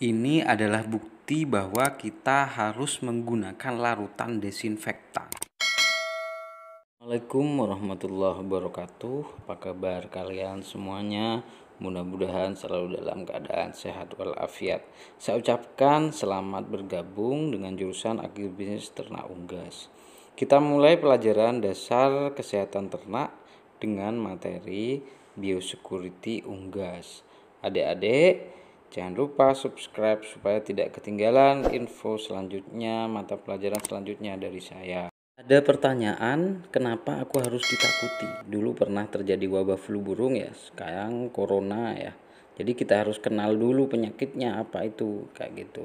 Ini adalah bukti bahwa kita harus menggunakan larutan desinfektan. Assalamualaikum warahmatullahi wabarakatuh. Apa kabar kalian semuanya? Mudah-mudahan selalu dalam keadaan sehat walafiat. Saya ucapkan selamat bergabung dengan jurusan Agribisnis Ternak Unggas. Kita mulai pelajaran dasar kesehatan ternak dengan materi biosecurity unggas. Adik-adik, jangan lupa subscribe supaya tidak ketinggalan info selanjutnya, mata pelajaran selanjutnya dari saya. Ada pertanyaan, kenapa aku harus ditakuti? Dulu pernah terjadi wabah flu burung ya, sekarang corona ya. Jadi kita harus kenal dulu penyakitnya apa itu, kayak gitu.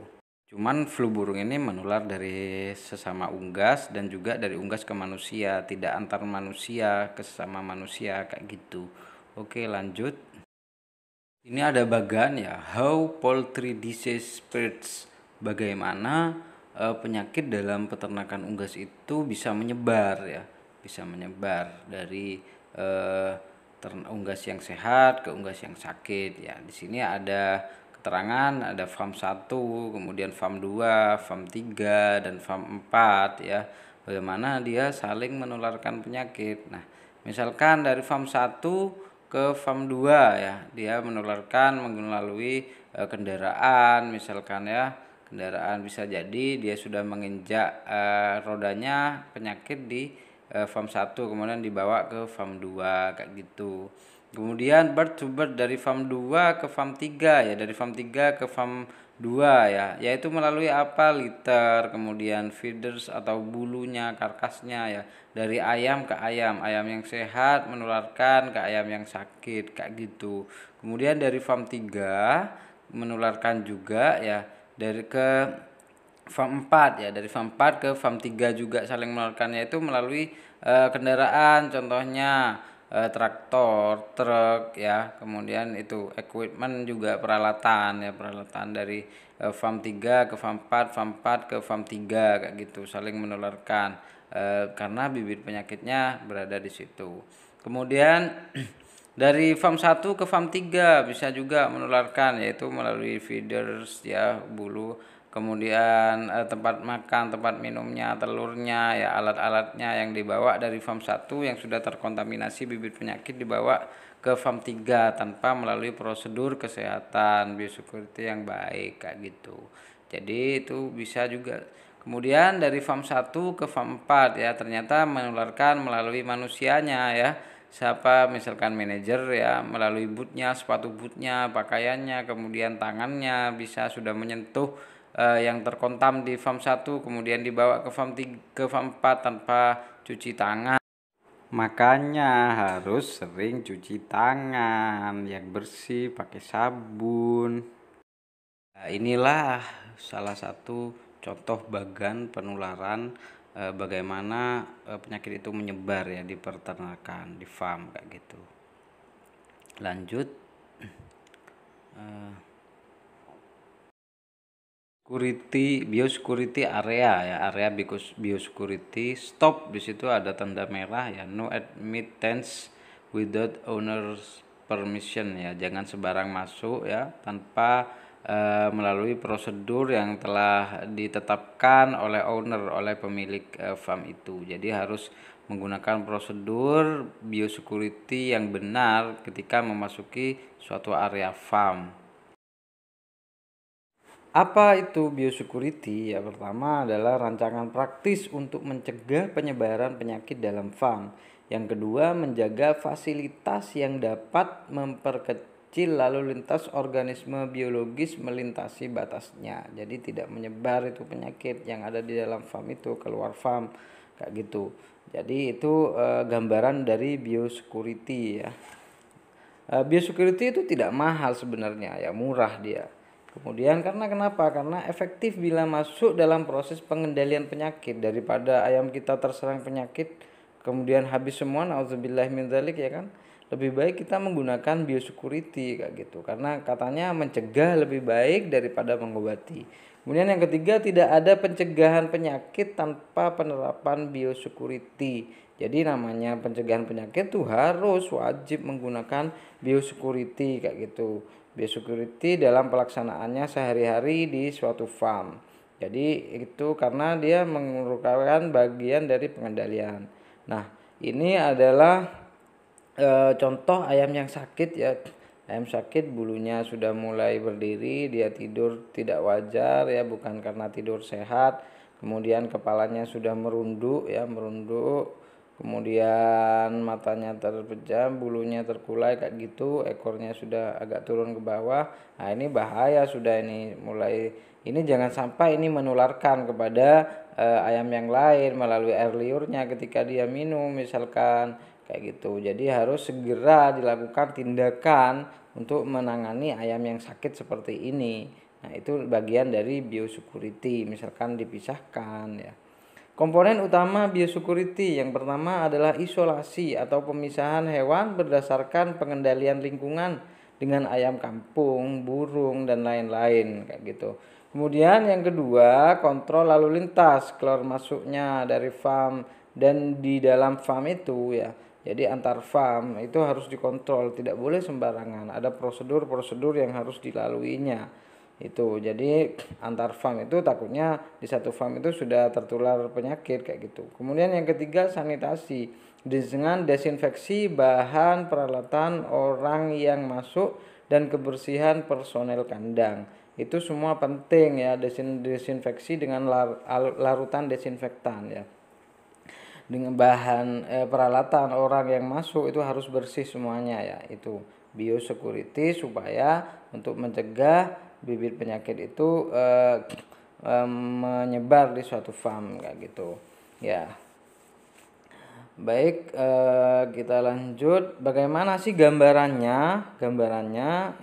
Cuman flu burung ini menular dari sesama unggas dan juga dari unggas ke manusia, tidak antar manusia ke sesama manusia kayak gitu. Oke, lanjut. Ini ada bagan ya, how poultry disease spreads. Bagaimana penyakit dalam peternakan unggas itu bisa menyebar ya, bisa menyebar dari unggas yang sehat ke unggas yang sakit ya. Di sini ada keterangan, ada farm 1, kemudian farm 2, farm 3 dan farm 4 ya. Bagaimana dia saling menularkan penyakit. Nah, misalkan dari farm 1 ke farm 2 ya, dia menularkan melalui kendaraan misalkan ya. Kendaraan bisa jadi dia sudah menginjak rodanya penyakit di farm 1 kemudian dibawa ke farm 2 kayak gitu. Kemudian bird to bird dari farm 2 ke farm 3 ya, dari farm 3 ke farm 2 ya, yaitu melalui apa, litter, kemudian feeders atau bulunya, karkasnya ya, dari ayam ke ayam, ayam yang sehat menularkan ke ayam yang sakit kayak gitu. Kemudian dari farm 3 menularkan juga ya, dari ke farm 4 ya, dari farm 4 ke farm 3 juga saling menularkan, yaitu melalui kendaraan, contohnya traktor, truk ya, kemudian itu equipment juga, peralatan ya, peralatan dari farm 3 ke farm 4, farm 4 ke farm 3 kayak gitu, saling menularkan karena bibit penyakitnya berada di situ. Kemudian dari farm 1 ke farm 3 bisa juga menularkan, yaitu melalui feeders ya, bulu, kemudian tempat makan, tempat minumnya, telurnya ya, alat-alatnya yang dibawa dari farm 1 yang sudah terkontaminasi bibit penyakit dibawa ke farm 3 tanpa melalui prosedur kesehatan biosecurity yang baik kayak gitu. Jadi itu bisa juga. Kemudian dari farm 1 ke farm 4 ya, ternyata menularkan melalui manusianya ya. Siapa misalkan manajer ya, melalui bootnya, sepatu bootnya, pakaiannya, kemudian tangannya bisa sudah menyentuh yang terkontam di farm 1 kemudian dibawa ke farm 3, ke farm 4 tanpa cuci tangan. Makanya harus sering cuci tangan yang bersih, pakai sabun. Nah, inilah salah satu contoh bagan penularan bagaimana penyakit itu menyebar ya di peternakan, di farm kayak gitu. Lanjut. Biosecurity area ya, area biosecurity stop, di situ ada tanda merah ya, no admittance without owner's permission ya, jangan sembarang masuk ya tanpa melalui prosedur yang telah ditetapkan oleh owner, oleh pemilik farm itu. Jadi harus menggunakan prosedur biosecurity yang benar ketika memasuki suatu area farm. Apa itu biosecurity? Ya, pertama adalah rancangan praktis untuk mencegah penyebaran penyakit dalam farm. Yang kedua, menjaga fasilitas yang dapat memperkecil lalu lintas organisme biologis melintasi batasnya. Jadi tidak menyebar itu penyakit yang ada di dalam farm itu keluar farm kayak gitu. Jadi itu gambaran dari biosecurity ya. Biosecurity itu tidak mahal sebenarnya ya, murah dia. Kemudian karena kenapa? Karena efektif bila masuk dalam proses pengendalian penyakit, daripada ayam kita terserang penyakit kemudian habis semua, nauzubillah min dzalik ya kan. Lebih baik kita menggunakan biosecurity kayak gitu. Karena katanya mencegah lebih baik daripada mengobati. Kemudian yang ketiga, tidak ada pencegahan penyakit tanpa penerapan biosecurity. Jadi namanya pencegahan penyakit tuh harus wajib menggunakan biosecurity kayak gitu. biosecurity dalam pelaksanaannya sehari-hari di suatu farm. Jadi itu karena dia merupakan bagian dari pengendalian. Nah, ini adalah contoh ayam yang sakit ya. Ayam sakit bulunya sudah mulai berdiri, dia tidur tidak wajar ya, bukan karena tidur sehat. Kemudian kepalanya sudah merunduk ya, merunduk. Kemudian matanya terpejam, bulunya terkulai kayak gitu, ekornya sudah agak turun ke bawah. Nah, ini bahaya sudah, ini mulai, ini jangan sampai ini menularkan kepada ayam yang lain melalui air liurnya ketika dia minum misalkan kayak gitu. Jadi harus segera dilakukan tindakan untuk menangani ayam yang sakit seperti ini. Nah, itu bagian dari biosecurity, misalkan dipisahkan ya. Komponen utama biosecurity yang pertama adalah isolasi atau pemisahan hewan berdasarkan pengendalian lingkungan dengan ayam kampung, burung dan lain-lain kayak gitu. Kemudian yang kedua, kontrol lalu lintas keluar masuknya dari farm dan di dalam farm itu ya. Jadi antar farm itu harus dikontrol, tidak boleh sembarangan. Ada prosedur-prosedur yang harus dilaluinya. Itu. Jadi antar farm itu takutnya di satu farm itu sudah tertular penyakit kayak gitu. Kemudian yang ketiga, sanitasi dengan desinfeksi bahan peralatan orang yang masuk dan kebersihan personel kandang. Itu semua penting ya, desinfeksi dengan larutan desinfektan ya. Dengan bahan peralatan orang yang masuk itu harus bersih semuanya ya. Itu biosecurity supaya untuk mencegah bibit penyakit itu menyebar di suatu farm kayak gitu ya. Baik, kita lanjut. Bagaimana sih gambarannya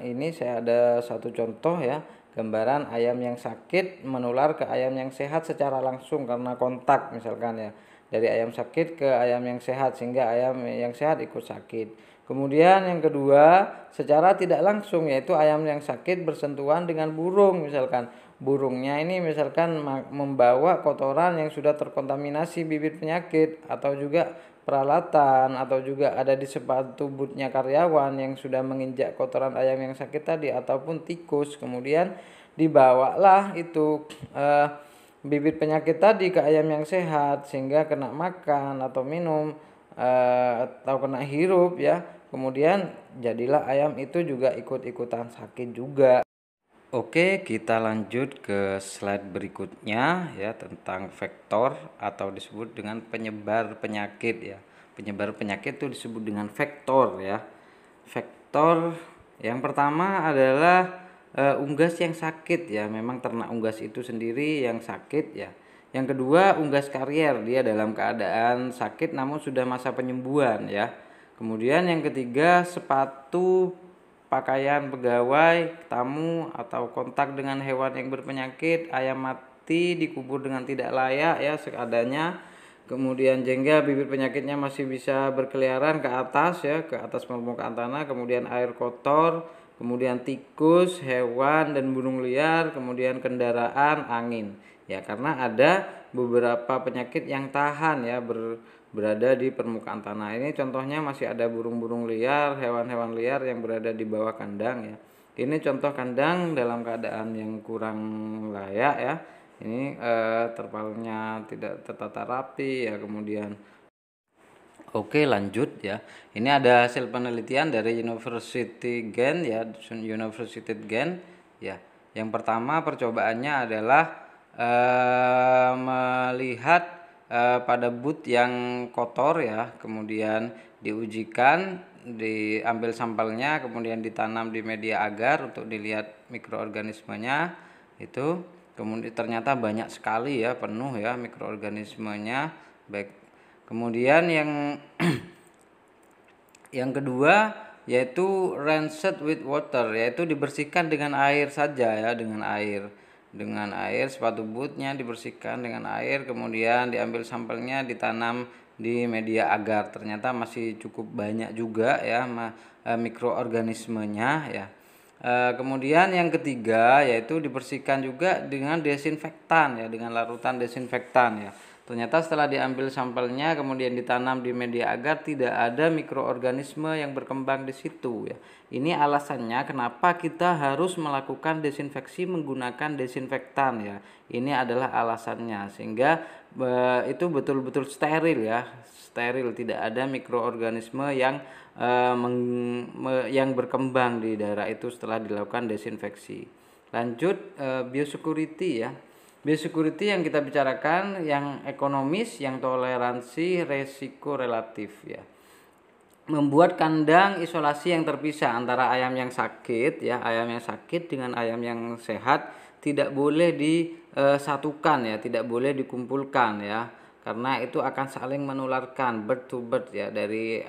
ini saya ada satu contoh ya, gambaran ayam yang sakit menular ke ayam yang sehat secara langsung karena kontak misalkan ya, dari ayam sakit ke ayam yang sehat sehingga ayam yang sehat ikut sakit. Kemudian yang kedua, secara tidak langsung yaitu ayam yang sakit bersentuhan dengan burung misalkan. Burungnya ini misalkan membawa kotoran yang sudah terkontaminasi bibit penyakit, atau juga peralatan, atau juga ada di sepatu bootnya karyawan yang sudah menginjak kotoran ayam yang sakit tadi, ataupun tikus. Kemudian dibawalah itu bibit penyakit tadi ke ayam yang sehat sehingga kena makan atau minum atau kena hirup ya. Kemudian jadilah ayam itu juga ikut-ikutan sakit juga. Oke, kita lanjut ke slide berikutnya ya, tentang vektor atau disebut dengan penyebar penyakit ya. Penyebar penyakit itu disebut dengan vektor ya. Vektor yang pertama adalah unggas yang sakit ya, memang ternak unggas itu sendiri yang sakit ya. Yang kedua, unggas karier, dia dalam keadaan sakit namun sudah masa penyembuhan ya. Kemudian yang ketiga, sepatu, pakaian pegawai, tamu, atau kontak dengan hewan yang berpenyakit, ayam mati dikubur dengan tidak layak ya, seadanya. Kemudian jengga bibit penyakitnya masih bisa berkeliaran ke atas ya, ke atas permukaan tanah. Kemudian air kotor, kemudian tikus, hewan dan burung liar, kemudian kendaraan, angin. Ya, karena ada beberapa penyakit yang tahan ya berada di permukaan tanah. Ini contohnya masih ada burung-burung liar, hewan-hewan liar yang berada di bawah kandang ya. Ini contoh kandang dalam keadaan yang kurang layak ya. Ini terpalnya tidak tertata rapi ya. Kemudian oke, lanjut ya. Ini ada hasil penelitian dari University Gent ya, University Gent ya. Yang pertama percobaannya adalah melihat pada boot yang kotor ya, kemudian diujikan, diambil sampelnya, kemudian ditanam di media agar untuk dilihat mikroorganismenya itu. Kemudian ternyata banyak sekali ya, penuh ya mikroorganismenya. Baik. Kemudian yang yang kedua yaitu rinsed with water, yaitu dibersihkan dengan air saja ya, dengan air sepatu bootnya dibersihkan dengan air, kemudian diambil sampelnya, ditanam di media agar. Ternyata masih cukup banyak juga ya mikroorganismenya ya. Kemudian yang ketiga yaitu dibersihkan juga dengan desinfektan ya, dengan larutan desinfektan ya. Ternyata setelah diambil sampelnya kemudian ditanam di media agar, tidak ada mikroorganisme yang berkembang di situ ya. Ini alasannya kenapa kita harus melakukan desinfeksi menggunakan desinfektan ya. Ini adalah alasannya, sehingga itu betul-betul steril ya, steril, tidak ada mikroorganisme yang yang berkembang di daerah itu setelah dilakukan desinfeksi. Lanjut, biosecurity ya. Biosecurity yang kita bicarakan yang ekonomis, yang toleransi resiko relatif ya. Membuat kandang isolasi yang terpisah antara ayam yang sakit ya, ayam yang sakit dengan ayam yang sehat tidak boleh disatukan ya, tidak boleh dikumpulkan ya. Karena itu akan saling menularkan, bird to bird ya, dari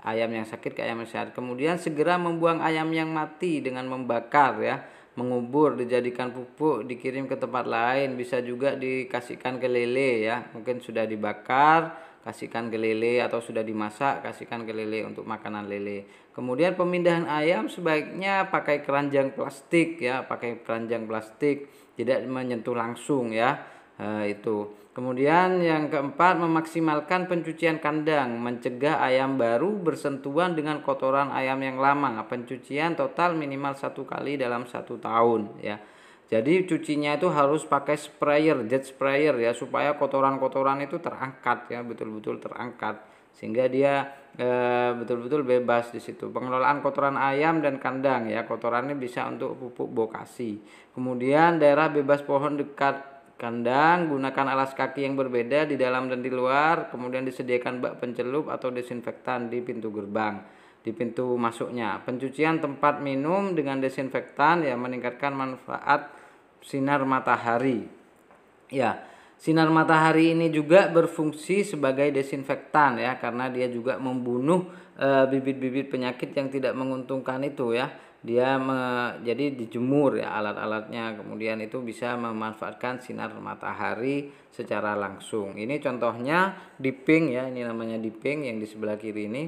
ayam yang sakit ke ayam yang sehat. Kemudian segera membuang ayam yang mati dengan membakar ya, mengubur, dijadikan pupuk, dikirim ke tempat lain, bisa juga dikasihkan ke lele ya, mungkin sudah dibakar, kasihkan ke lele, atau sudah dimasak, kasihkan ke lele untuk makanan lele. Kemudian pemindahan ayam sebaiknya pakai keranjang plastik ya, pakai keranjang plastik, tidak menyentuh langsung ya. Itu. Kemudian yang keempat, memaksimalkan pencucian kandang, mencegah ayam baru bersentuhan dengan kotoran ayam yang lama. Pencucian total minimal 1 kali dalam 1 tahun ya. Jadi cucinya itu harus pakai sprayer, jet sprayer ya, supaya kotoran-kotoran itu terangkat ya, betul-betul terangkat, sehingga dia betul-betul bebas di situ. Pengelolaan kotoran ayam dan kandang ya, kotorannya bisa untuk pupuk bokasi. Kemudian daerah bebas pohon dekat kandang, gunakan alas kaki yang berbeda di dalam dan di luar. Kemudian disediakan bak pencelup atau desinfektan di pintu gerbang, di pintu masuknya. Pencucian tempat minum dengan desinfektan ya, meningkatkan manfaat sinar matahari ya. Sinar matahari ini juga berfungsi sebagai desinfektan ya, karena dia juga membunuh bibit-bibit penyakit yang tidak menguntungkan itu ya. Dia jadi dijemur ya alat-alatnya, kemudian itu bisa memanfaatkan sinar matahari secara langsung. Ini contohnya dipping ya, ini namanya dipping yang di sebelah kiri ini.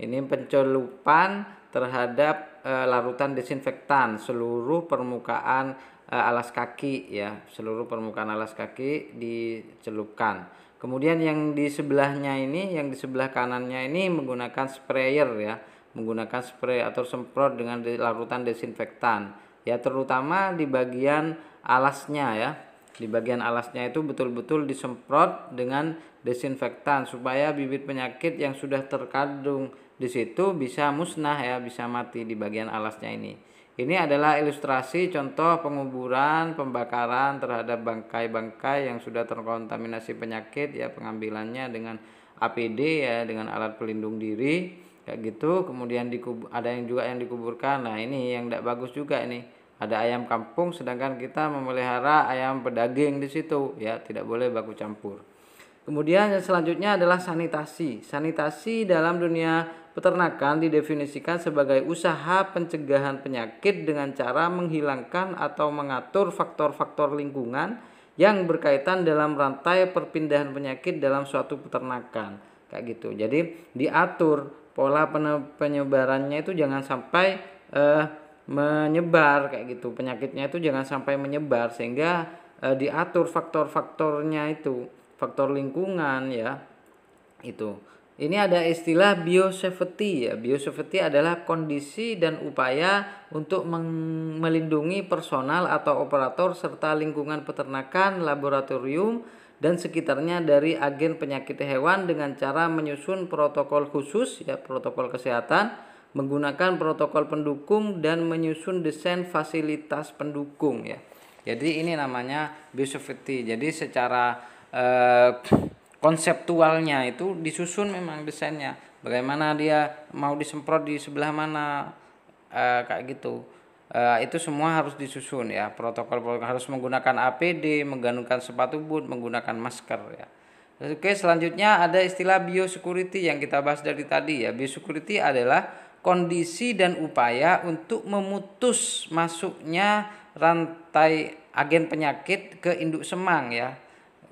Ini pencelupan terhadap larutan desinfektan seluruh permukaan alas kaki ya, seluruh permukaan alas kaki dicelupkan. Kemudian yang di sebelahnya ini, yang di sebelah kanannya ini menggunakan sprayer ya, menggunakan spray atau semprot dengan larutan desinfektan ya, terutama di bagian alasnya ya. Di bagian alasnya itu betul-betul disemprot dengan desinfektan supaya bibit penyakit yang sudah terkandung di situ bisa musnah ya, bisa mati di bagian alasnya ini. Ini adalah ilustrasi contoh penguburan, pembakaran terhadap bangkai-bangkai yang sudah terkontaminasi penyakit ya, pengambilannya dengan APD ya, dengan alat pelindung diri kayak gitu. Kemudian ada yang juga yang dikuburkan. Nah ini yang tidak bagus juga ini, ada ayam kampung sedangkan kita memelihara ayam pedaging di situ ya, tidak boleh baku campur. Kemudian yang selanjutnya adalah sanitasi. Sanitasi dalam dunia peternakan didefinisikan sebagai usaha pencegahan penyakit dengan cara menghilangkan atau mengatur faktor-faktor lingkungan yang berkaitan dalam rantai perpindahan penyakit dalam suatu peternakan kayak gitu. Jadi diatur pola penyebarannya itu jangan sampai menyebar kayak gitu, penyakitnya itu jangan sampai menyebar, sehingga diatur faktor-faktornya itu, faktor lingkungan ya itu. Ini ada istilah biosafety ya. Biosafety adalah kondisi dan upaya untuk melindungi personal atau operator serta lingkungan peternakan, laboratorium dan sekitarnya dari agen penyakit hewan dengan cara menyusun protokol khusus ya, protokol kesehatan, menggunakan protokol pendukung dan menyusun desain fasilitas pendukung ya. Jadi ini namanya biosafety. Jadi secara konseptualnya itu disusun memang desainnya, bagaimana dia mau disemprot di sebelah mana kayak gitu. Itu semua harus disusun ya, protokol harus menggunakan APD, menggunakan sepatu boot, menggunakan masker ya. Oke, selanjutnya ada istilah biosecurity yang kita bahas dari tadi ya. Biosecurity adalah kondisi dan upaya untuk memutus masuknya rantai agen penyakit ke induk semang ya,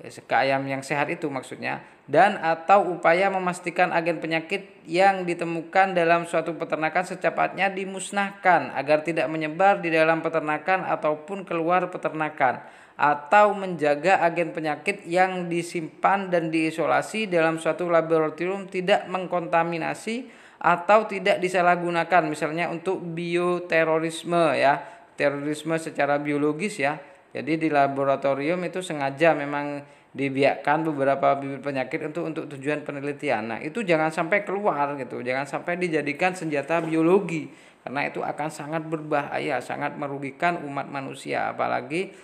ke ayam yang sehat itu maksudnya, dan atau upaya memastikan agen penyakit yang ditemukan dalam suatu peternakan secepatnya dimusnahkan agar tidak menyebar di dalam peternakan ataupun keluar peternakan, atau menjaga agen penyakit yang disimpan dan diisolasi dalam suatu laboratorium tidak mengkontaminasi atau tidak disalahgunakan, misalnya untuk bioterorisme ya, terorisme secara biologis ya. Jadi di laboratorium itu sengaja memang dibiarkan beberapa bibit penyakit untuk tujuan penelitian. Nah, itu jangan sampai keluar gitu, jangan sampai dijadikan senjata biologi karena itu akan sangat berbahaya, sangat merugikan umat manusia, apalagi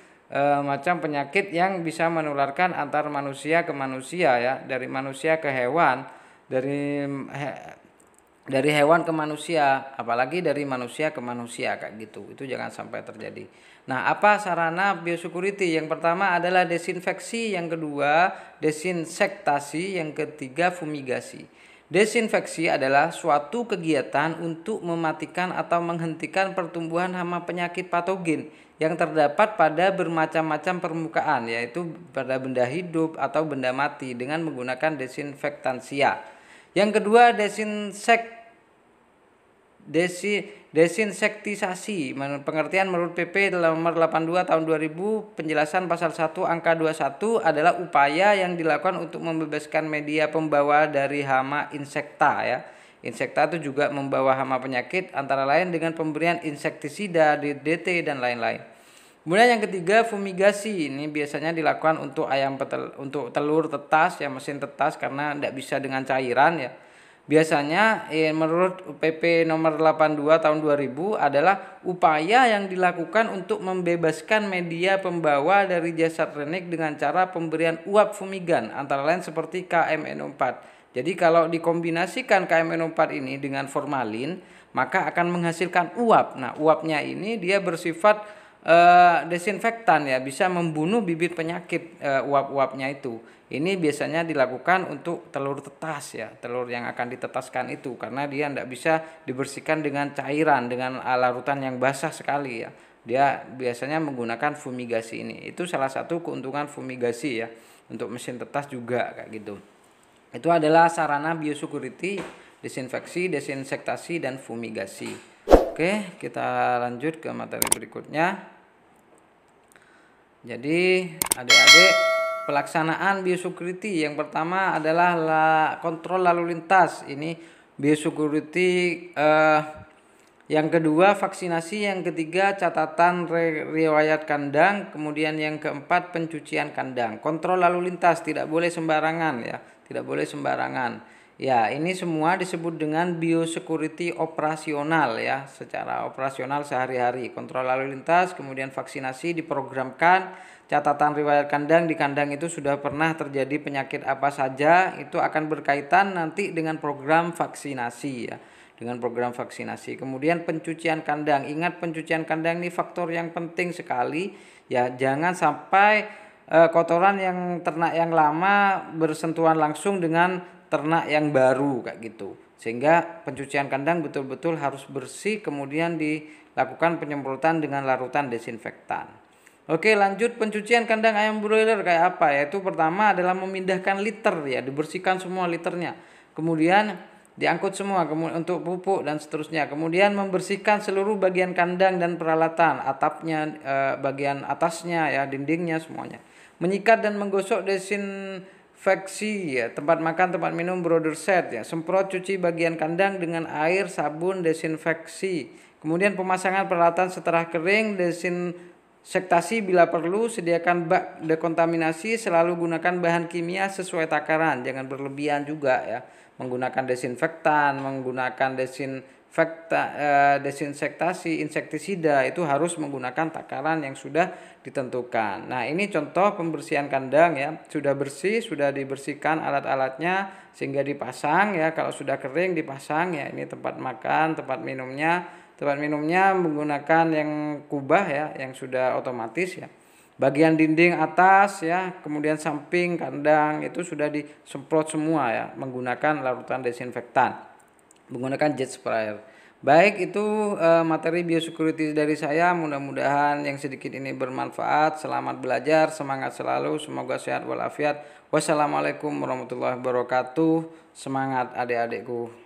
macam penyakit yang bisa menularkan antar manusia ke manusia ya, dari manusia ke hewan, dari hewan ke manusia, apalagi dari manusia ke manusia kayak gitu. Itu jangan sampai terjadi. Nah, apa sarana biosecurity? Yang pertama adalah desinfeksi, yang kedua desinsektasi, yang ketiga fumigasi. Desinfeksi adalah suatu kegiatan untuk mematikan atau menghentikan pertumbuhan hama penyakit patogen yang terdapat pada bermacam-macam permukaan, yaitu pada benda hidup atau benda mati dengan menggunakan desinfektansia. Yang kedua desinsektisasi. Pengertian menurut PP nomor 82 tahun 2000, penjelasan pasal 1 angka 21 adalah upaya yang dilakukan untuk membebaskan media pembawa dari hama insekta ya. Insekta itu juga membawa hama penyakit antara lain dengan pemberian insektisida, DDT dan lain-lain. Kemudian yang ketiga fumigasi. Ini biasanya dilakukan untuk untuk telur tetas ya, mesin tetas, karena tidak bisa dengan cairan ya. Biasanya menurut PP nomor 82 tahun 2000 adalah upaya yang dilakukan untuk membebaskan media pembawa dari jasad renik dengan cara pemberian uap fumigan antara lain seperti KMNO4. Jadi kalau dikombinasikan KMNO4 ini dengan formalin, maka akan menghasilkan uap. Nah, uapnya ini dia bersifat desinfektan ya, bisa membunuh bibit penyakit uap-uapnya itu. Ini biasanya dilakukan untuk telur tetas ya, telur yang akan ditetaskan itu, karena dia tidak bisa dibersihkan dengan cairan, dengan larutan yang basah sekali ya. Dia biasanya menggunakan fumigasi ini. Itu salah satu keuntungan fumigasi ya, untuk mesin tetas juga kayak gitu. Itu adalah sarana biosecurity, desinfeksi, desinsektasi, dan fumigasi. Oke, kita lanjut ke materi berikutnya. Jadi adik-adik, pelaksanaan biosecurity yang pertama adalah kontrol lalu lintas. Ini biosecurity, yang kedua vaksinasi, yang ketiga catatan riwayat kandang, kemudian yang keempat pencucian kandang. Kontrol lalu lintas tidak boleh sembarangan ya, tidak boleh sembarangan. Ya, ini semua disebut dengan biosecurity operasional ya, secara operasional sehari-hari. Kontrol lalu lintas, kemudian vaksinasi diprogramkan, catatan riwayat kandang, di kandang itu sudah pernah terjadi penyakit apa saja, itu akan berkaitan nanti dengan program vaksinasi ya, dengan program vaksinasi. Kemudian pencucian kandang, ingat pencucian kandang ini faktor yang penting sekali ya, jangan sampai kotoran yang ternak yang lama bersentuhan langsung dengan ternak yang baru kayak gitu. Sehingga pencucian kandang betul-betul harus bersih, kemudian dilakukan penyemprotan dengan larutan desinfektan. Oke, lanjut pencucian kandang ayam broiler kayak apa? Yaitu pertama adalah memindahkan liter ya, dibersihkan semua liternya. Kemudian diangkut semua untuk pupuk dan seterusnya. Kemudian membersihkan seluruh bagian kandang dan peralatan, atapnya, bagian atasnya ya, dindingnya semuanya. Menyikat dan menggosok desinfeksi ya, tempat makan, tempat minum, brooder set ya. Semprot cuci bagian kandang dengan air, sabun, desinfeksi. Kemudian pemasangan peralatan setelah kering, desinsektasi bila perlu, sediakan bak dekontaminasi, selalu gunakan bahan kimia sesuai takaran, jangan berlebihan juga ya. Menggunakan desinfektan, menggunakan desinsektasi, insektisida itu harus menggunakan takaran yang sudah ditentukan. Nah, ini contoh pembersihan kandang ya, sudah bersih, sudah dibersihkan alat-alatnya sehingga dipasang ya, kalau sudah kering dipasang ya. Ini tempat makan, tempat minumnya menggunakan yang kubah ya, yang sudah otomatis ya. Bagian dinding atas ya, kemudian samping kandang itu sudah disemprot semua ya, menggunakan larutan desinfektan, menggunakan jet sprayer. Baik, itu materi biosecurity dari saya. Mudah-mudahan yang sedikit ini bermanfaat. Selamat belajar, semangat selalu, semoga sehat walafiat. Wassalamualaikum warahmatullahi wabarakatuh. Semangat adik-adikku.